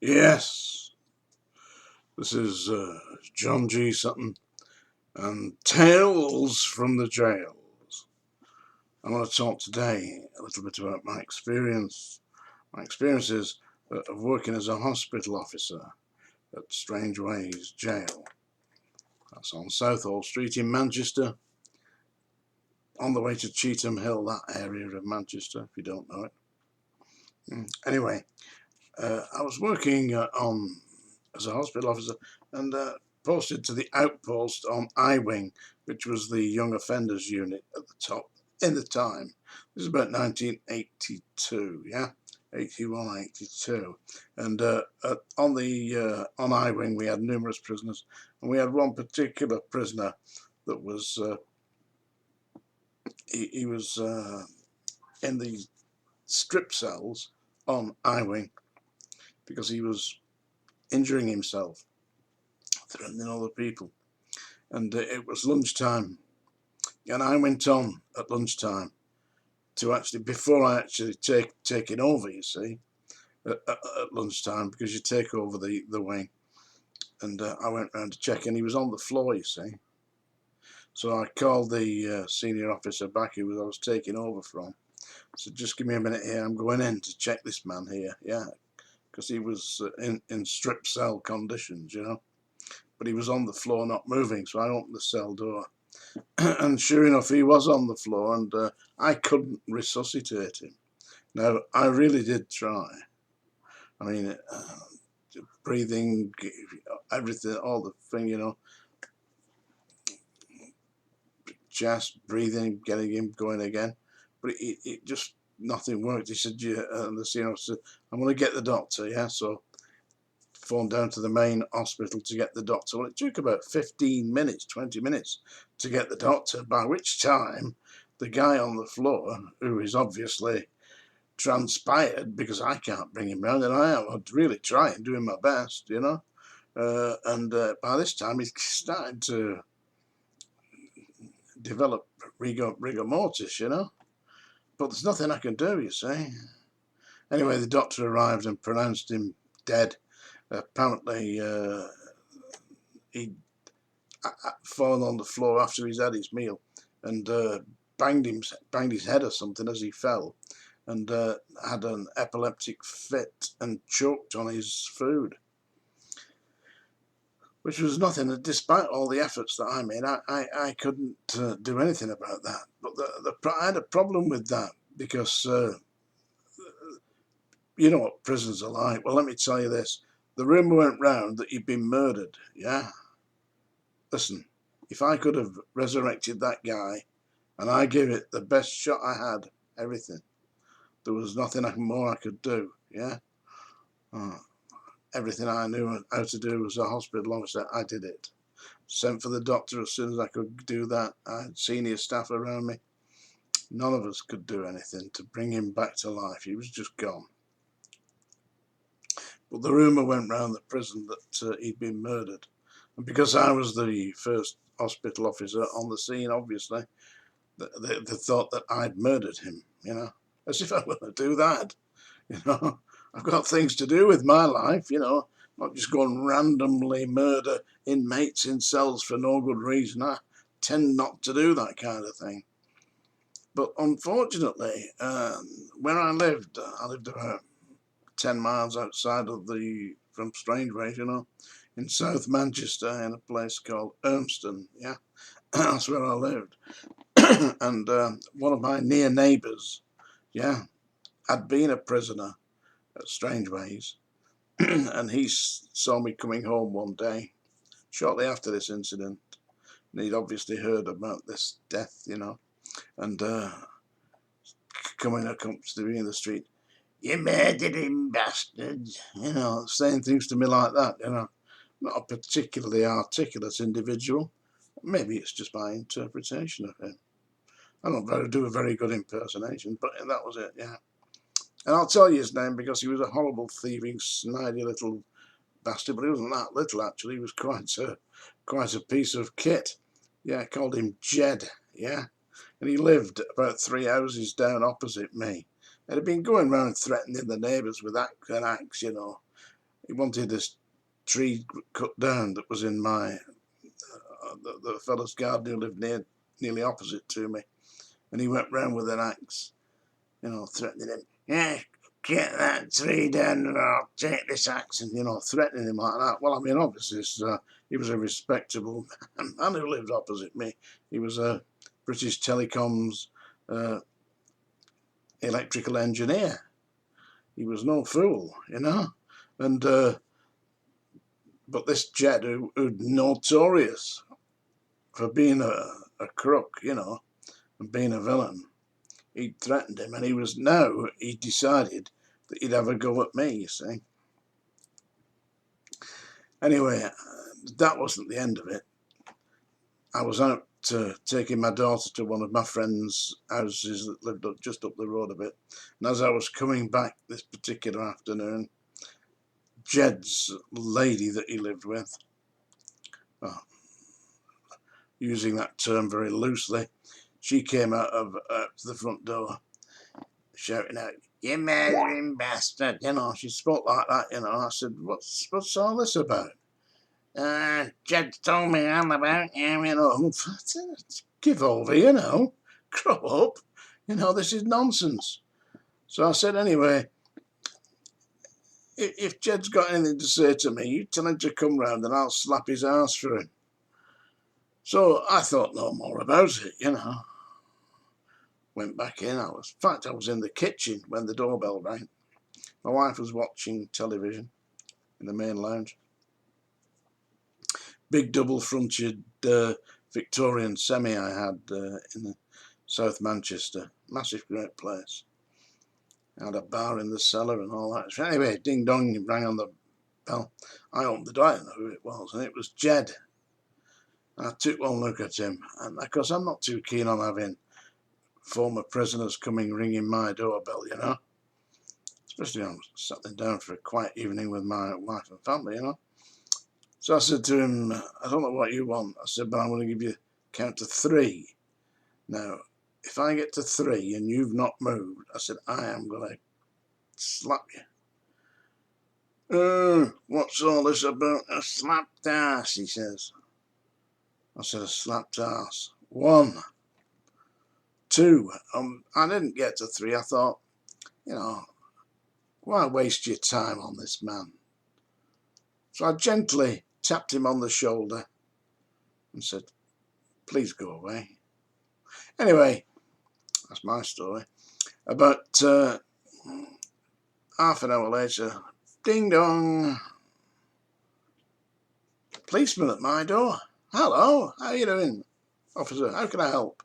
Yes, this is John G. Sutton and Tales from the Jails. I want to talk today a little bit about my experiences of working as a hospital officer at Strangeways Jail. That's on Southall Street in Manchester, on the way to Cheetham Hill, that area of Manchester, if you don't know it. Anyway, I was working as a hospital officer and posted to the outpost on I-Wing, which was the young offenders unit at the top in the time. This is about 1982, yeah, 81, 82, and on I-Wing we had numerous prisoners, and we had one particular prisoner that was he was in the strip cells on I-Wing because he was injuring himself, threatening other people. And it was lunchtime, and I went on at lunchtime to actually, before I actually take it over, you see, at lunchtime, because you take over the wing, and I went round to check, and he was on the floor, you see. So I called the senior officer back who I was taking over from. I said, just give me a minute here, I'm going in to check this man here, yeah, because he was in strip cell conditions, you know. But he was on the floor not moving, so I opened the cell door. And sure enough, he was on the floor, and I couldn't resuscitate him. Now, I really did try. I mean, breathing, everything, all the thing, you know, chest, breathing, getting him going again. But it just, nothing worked. He said, yeah, the senior said, I'm going to get the doctor, yeah? So phoned down to the main hospital to get the doctor. Well, it took about 15 minutes, 20 minutes to get the doctor, by which time the guy on the floor, who is obviously transpired because I can't bring him round, and I am really trying, doing my best, you know. And by this time, he's starting to develop rigor mortis, you know. But there's nothing I can do, you see. Anyway, the doctor arrived and pronounced him dead. Apparently, he'd fallen on the floor after he's had his meal and banged his head or something as he fell, and had an epileptic fit and choked on his food, which was nothing. Despite all the efforts that I made, I couldn't do anything about that. But I had a problem with that because you know what prisons are like. Well, let me tell you this. The rumour went round that he'd been murdered, yeah? Listen, if I could have resurrected that guy and I gave it the best shot I had, everything, there was nothing more I could do, yeah? Everything I knew how to do as a hospital officer, I did it. Sent for the doctor as soon as I could do that. I had senior staff around me. None of us could do anything to bring him back to life. He was just gone. But the rumour went round the prison that he'd been murdered. And because I was the first hospital officer on the scene, obviously, they thought that I'd murdered him, you know. As if I were going to do that, you know. I've got things to do with my life, you know. Not just go and randomly murder inmates in cells for no good reason. I tend not to do that kind of thing. But unfortunately, where I lived about 10 miles outside of from Strangeways, you know, in South Manchester, in a place called Urmston, yeah, that's where I lived. And one of my near neighbours, yeah, had been a prisoner at Strangeways, and he saw me coming home one day, shortly after this incident, and he'd obviously heard about this death, you know, and coming up to me in the street, you murdered him, bastard, you know, saying things to me like that, you know. Not a particularly articulate individual. Maybe it's just my interpretation of him. I don't do a very good impersonation, but that was it, yeah. And I'll tell you his name because he was a horrible, thieving, snidey little bastard, but he wasn't that little, actually. He was quite a piece of kit. Yeah, I called him Jed, yeah. And he lived about 3 houses down opposite me. And he'd been going round threatening the neighbours with an axe, you know. he wanted this tree cut down that was in my the fellow's garden who lived nearly opposite to me, and he went round with an axe, threatening him. Yeah, get that tree down and I'll take this axe, and threatening him like that. Well, I mean, obviously he was a respectable man who lived opposite me. He was a British Telecoms electrical engineer. He was no fool, and but this Jed, who's notorious for being a crook, and being a villain, he threatened him, and he decided that he'd have a go at me, you see. Anyway, that wasn't the end of it. I was out taking my daughter to one of my friends' houses that lived just up the road a bit, and as I was coming back this particular afternoon, Jed's lady that he lived with, using that term very loosely, she came out of the front door shouting out, "You murdering bastard!" She spoke like that, I said, what's all this about? Jed told me all about you, give over, grow up, this is nonsense. So I said, anyway, if Jed's got anything to say to me, you tell him to come round and I'll slap his ass for him. So I thought no more about it, Went back in. I was in the kitchen when the doorbell rang. My wife was watching television in the main lounge. Big double-fronted Victorian semi I had in South Manchester. Massive, great place. I had a bar in the cellar and all that. Anyway, ding dong rang on the bell. I opened the door. I didn't know who it was, and it was Jed. I took one look at him, and of course I'm not too keen on having former prisoners coming ringing my doorbell, especially when I'm settling down for a quiet evening with my wife and family, So I said to him, I don't know what you want. I said, but I'm going to give you count to 3. Now, if I get to 3 and you've not moved, I said, I am going to slap you. What's all this about? A slapped ass, he says. I said, a slapped ass. 1, 2. I didn't get to 3. I thought, why waste your time on this man? So I gently tapped him on the shoulder and said, please go away. Anyway, that's my story. About half an hour later, ding dong, policeman at my door. Hello, how are you doing, officer? How can I help?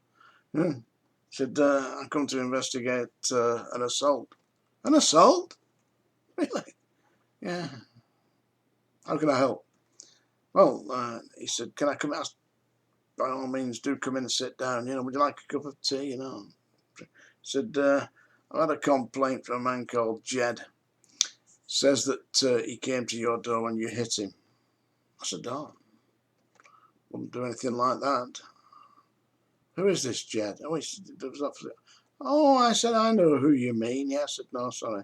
Said, I come to investigate an assault. An assault? Really? Yeah. How can I help? Well, he said, can I come out? By all means, do come in and sit down. Would you like a cup of tea? Said, I've had a complaint from a man called Jed. Says that he came to your door when you hit him. I said, oh, wouldn't do anything like that. Who is this Jed? Oh, I said, I know who you mean. Yeah, I said, no, sorry,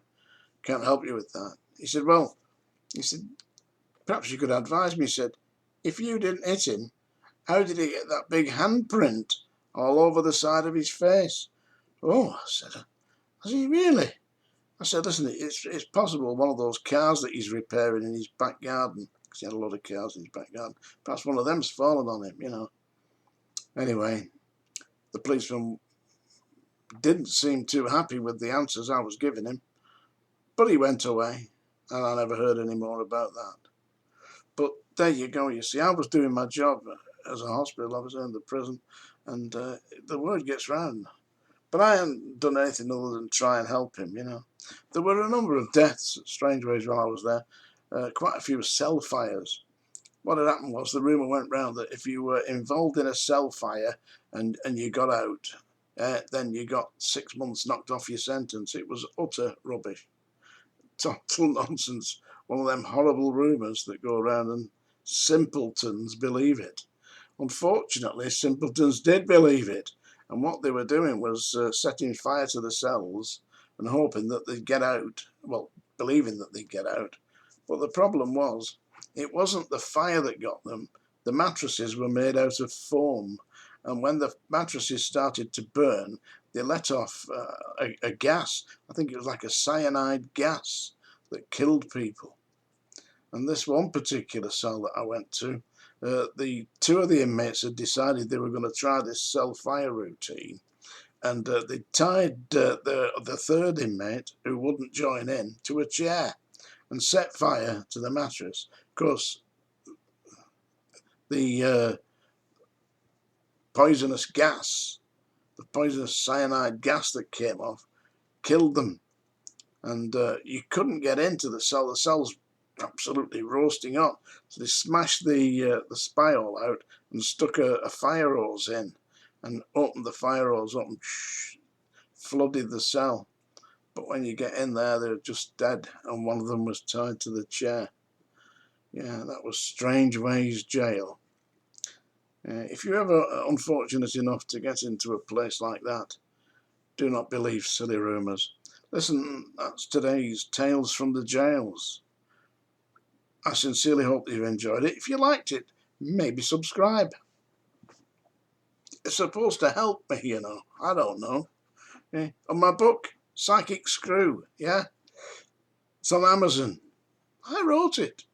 can't help you with that. He said, perhaps you could advise me. He said, if you didn't hit him, how did he get that big handprint all over the side of his face? Oh, I said, has he really? I said, listen, it's possible one of those cars that he's repairing in his back garden, because he had a lot of cars in his back garden, perhaps one of them's fallen on him, Anyway, the policeman didn't seem too happy with the answers I was giving him, but he went away, and I never heard any more about that. But there you go, you see, I was doing my job as a hospital officer in the prison, and the word gets round. But I hadn't done anything other than try and help him, There were a number of deaths at Strangeways while I was there, quite a few cell fires. What had happened was the rumour went round that if you were involved in a cell fire and you got out, then you got 6 months knocked off your sentence. It was utter rubbish. Total nonsense. One of them horrible rumours that go around, and simpletons believe it. Unfortunately, simpletons did believe it. And what they were doing was setting fire to the cells and hoping that they'd get out. Well, believing that they'd get out. But the problem was, it wasn't the fire that got them. The mattresses were made out of foam, and when the mattresses started to burn, they let off a gas. I think it was like a cyanide gas that killed people. And this one particular cell that I went to, the two of the inmates had decided they were going to try this cell fire routine, and they tied the third inmate, who wouldn't join in, to a chair and set fire to the mattress. Of course, the poisonous gas, the poisonous cyanide gas that came off, killed them, and you couldn't get into the cell. The cell's absolutely roasting up. So they smashed the spy hole out and stuck a fire hose in, and opened the fire hose up and flooded the cell. But when you get in there, they're just dead, and one of them was tied to the chair. Yeah, that was Strangeways jail. If you're ever unfortunate enough to get into a place like that, do not believe silly rumours. Listen, that's today's Tales from the Jails. I sincerely hope that you enjoyed it. If you liked it, maybe subscribe. It's supposed to help me, you know. I don't know. And my book, Psychic Screw, yeah? It's on Amazon. I wrote it.